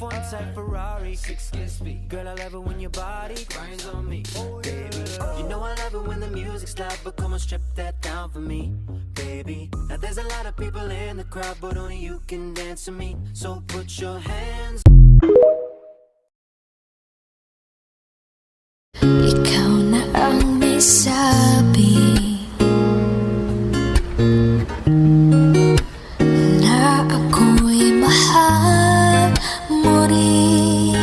F1 type Ferrari, 6 speed. Girl, I love it when your body grinds on me, baby. You know I love it when the music's loud, but come on, strip that down for me, baby. Now there's a lot of people in the crowd, but only you can dance to me. So put your hands. Ikaw na ang may sabi na ako'y mahal mo rin,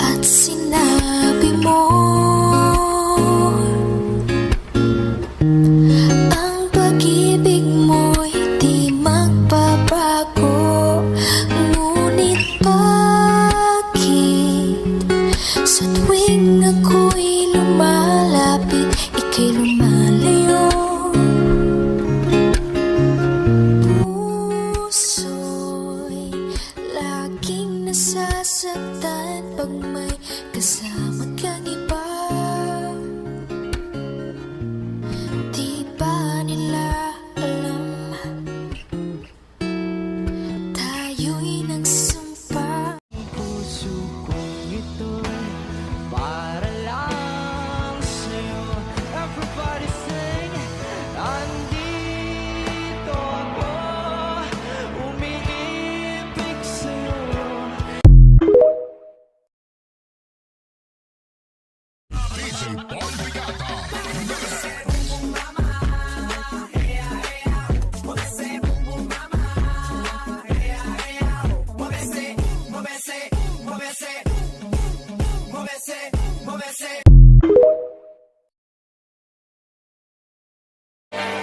at sinabi mo ang pag-ibig mo'y di magbabago. Ngunit bakit sa tuwing ako'y lumalapit, ika'y lumalayo? Puso'y laging nasasaktan pag may kasama kang iba. Di ba nila alam tayo'y nagsumpa? Puso kong ito'y para lang sa'yo. Everybody sing. Andito ako, umiibig sa'yo.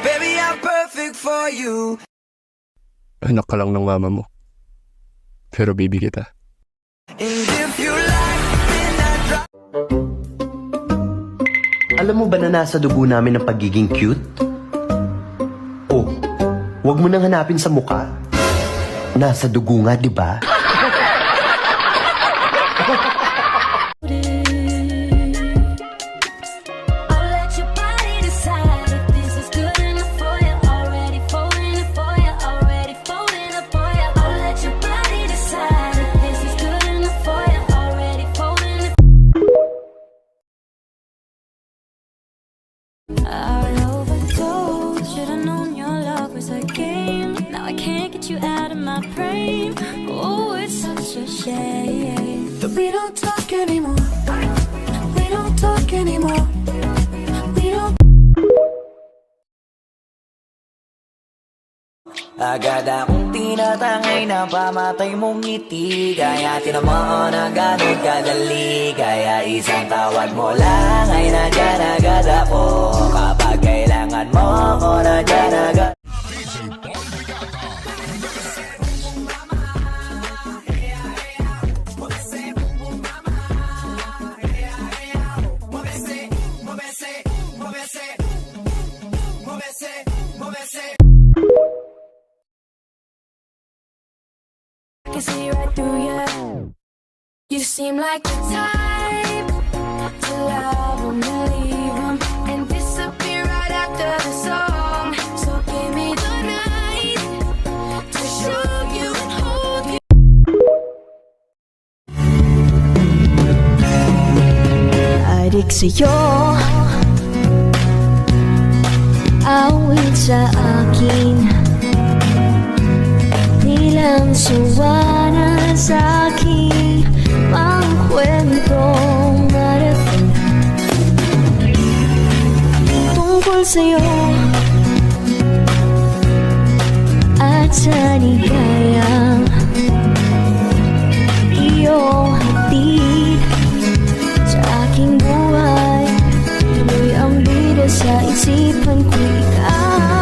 Baby, I'm perfect for you. Anak ka lang ng mama mo. Pero baby kita. And if you like, then I drop. Alam mo ba na nasa dugo namin ang pagiging cute? Oh, wag mo nang hanapin sa muka. Nasa dugo nga, di ba? I'll let your body decide if this is good enough for you. Already falling for you, already falling for you. I'll let your body decide if this is good enough for you. Already falling. I overdosed. Should've known your love was a game. Now I can't get you out of my brain. Oh, it's such a shame that we don't talk anymore. We don't talk anymore. We don't. Agad akong tinatangay na pamatay mong ngiti. Kaya tinamaan na ganun kadali. Kaya isang tawag mo lang ay nandyan agad ako. Kapag kailangan mo ako, nandyan agad. I can see right through you. You seem like the type to love 'em and leave 'em and disappear right after the song. So give me the night to show you and hold you. Adik sa'yo, awit sa akin. Nilang suwana sa aking mga kwentong marating tungkol sa'yo at sa ligayang iyong hatid sa aking buhay. Tuloy ang bida sa isipan ko, ikaw.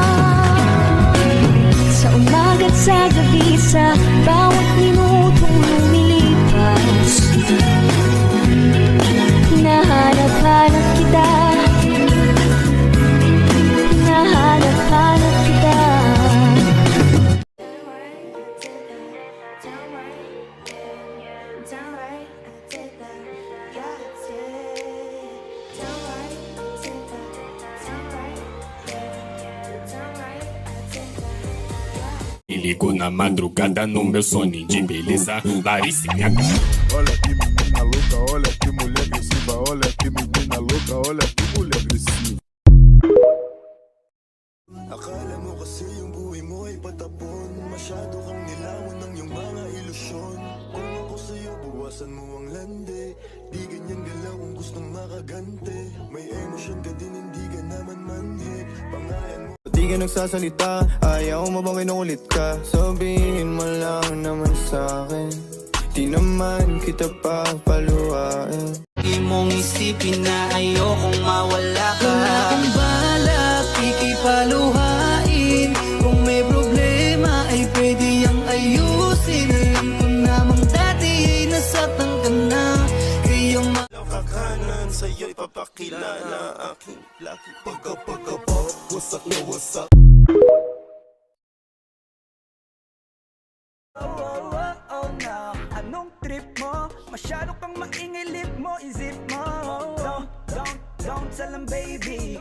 Sa umaga't sa gabi, sa bawat minutong lumilipas, nahanap-hanap kita. Nahanap-hanap kita. ligo na madrugada no meu soninho de beleza. Larissa, minha gata. Olha que menina louca, olha que mulher agressiva. Olha que menina louca, olha que mulher agressiva. Akala mo kasi yung buhay mo ay patapon. Masyado kang nilawan ng iyong mga ilusyon. Kung ako sa'yo, buwasan mo ang lande. Di ganyan galaw kung gustong makagante. May emosyon ka din, hindi ka naman manhi. Pangalan mo Di ka nagsasalita, ayaw mo bang kinukulit ka? Sabihin mo lang naman sa'kin, di naman kita papaluhain. Di mong isipin na ayokong mawala ka. Kung akong balak, ikipaluhain. Kung may problema ay pwede yang ayusin. Alam ko namang dati ay nasaktan ka na. Kayang kakanan sa'yo ipapakilala. Aking laki pagkapagkapop. Wasak na wasak. Oh no, anong trip mo? Masyado kang maingilip mo, isip mo. Don't tell them, baby.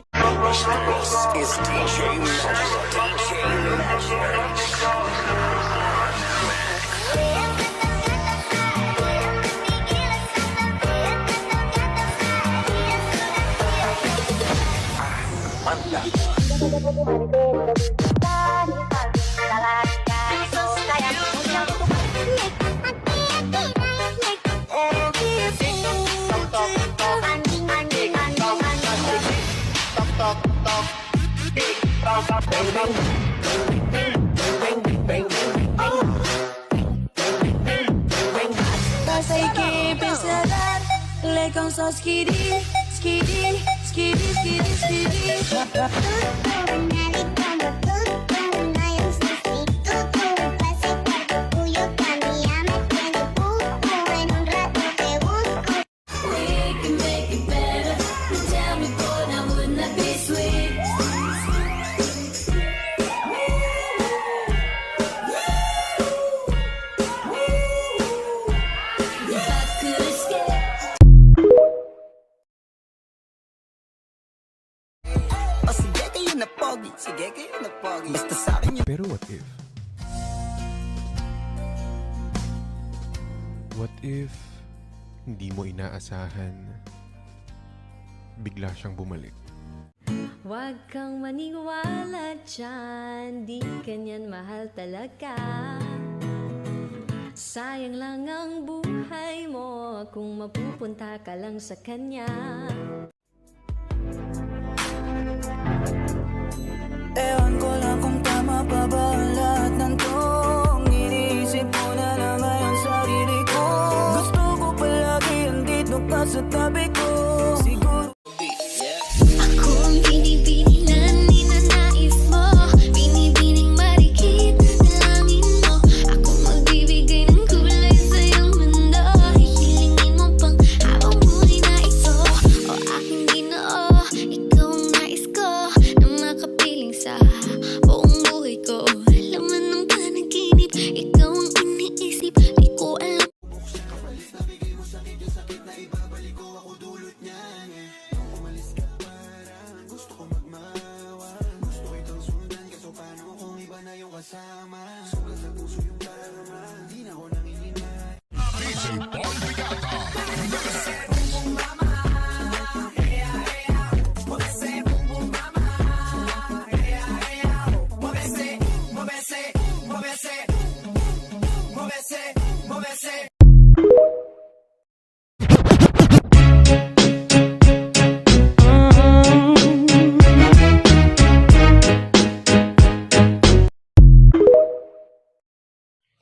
Basta ikipisaran, tulay kang sa skidi, skidi, skidi, skidi, skidi. We can make it better. Tell me, boy, now wouldn't that be sweet? If I could escape. O sige kayo na pogi, sige kayo na pogi. Basta sa'kin yung Pero what if hindi mo inaasahan, bigla siyang bumalik? Huwag kang maniwala dyan, di kanyan mahal talaga. Sayang lang ang buhay mo kung mapupunta ka lang sa kanya. ewan ko lang kung tama pa ba ang lahat ng tong iniisip mo na lang ngayon sarili ko. Gusto ko palagi andito ka sa tabi ko. Siguro Akong binibining na ninanais mo, binibining marikit na langin mo. Akong magbibigay ng kulay sa iyong mundo, hihilingin mo pang habang buhay na ito. O aking ginoo, ikaw ang nais ko na makapiling sa buong buhay ko. Laman ng panaginip, ikaw ang iniisip, di ko alam.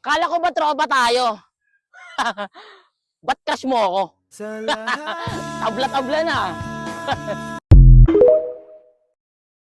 Kala ko ba tropa tayo? Ba't crush mo ako? sa lahat Tabla-tabla na.